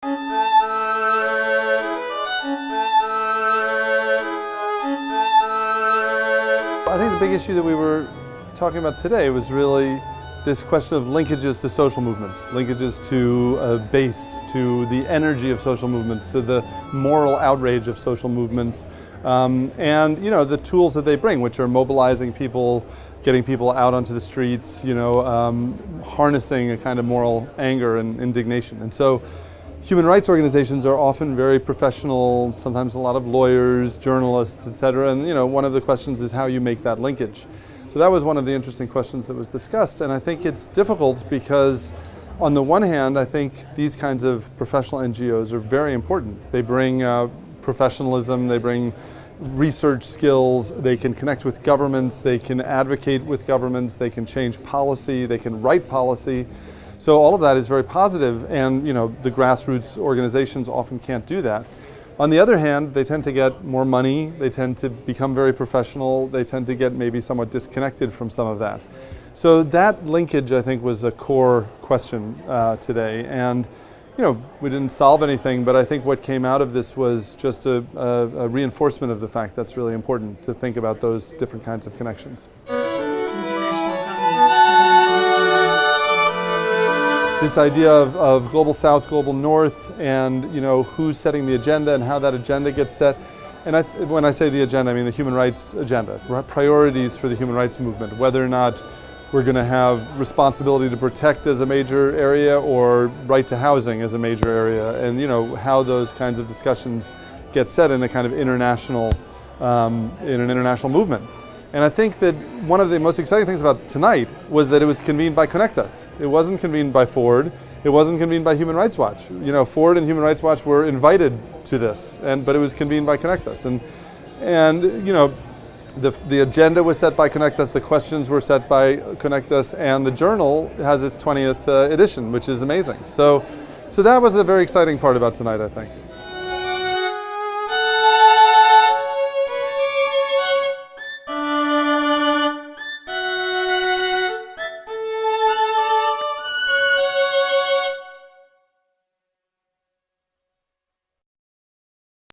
I think the big issue that we were talking about today was really this question of linkages to social movements, linkages to base, to the energy of social movements, to the moral outrage of social movements, and the tools that they bring, which are mobilizing people, getting people out onto the streets, harnessing a kind of moral anger and indignation. And so human rights organizations are often very professional, sometimes a lot of lawyers, journalists, etc. And one of the questions is how you make that linkage. So that was one of the interesting questions that was discussed, and I think it's difficult because on the one hand, I think these kinds of professional NGOs are very important. They bring professionalism, they bring research skills, they can connect with governments, they can advocate with governments, they can change policy, they can write policy. So all of that is very positive, and the grassroots organizations often can't do that. On the other hand, they tend to get more money, they tend to become very professional, they tend to get maybe somewhat disconnected from some of that. So that linkage, I think, was a core question today. And we didn't solve anything, but I think what came out of this was just a reinforcement of the fact that's really important to think about those different kinds of connections. This idea of global south, global north, and who's setting the agenda and how that agenda gets set. And when I say the agenda, I mean the human rights agenda, priorities for the human rights movement, whether or not we're going to have responsibility to protect as a major area or right to housing as a major area, and how those kinds of discussions get set in a kind of international, in an international movement. And I think that one of the most exciting things about tonight was that it was convened by Conectas. It wasn't convened by Ford. It wasn't convened by Human Rights Watch. Ford and Human Rights Watch were invited to this, but it was convened by Conectas. And the agenda was set by Conectas, the questions were set by Conectas, and the journal has its 20th edition, which is amazing. So that was a very exciting part about tonight, I think.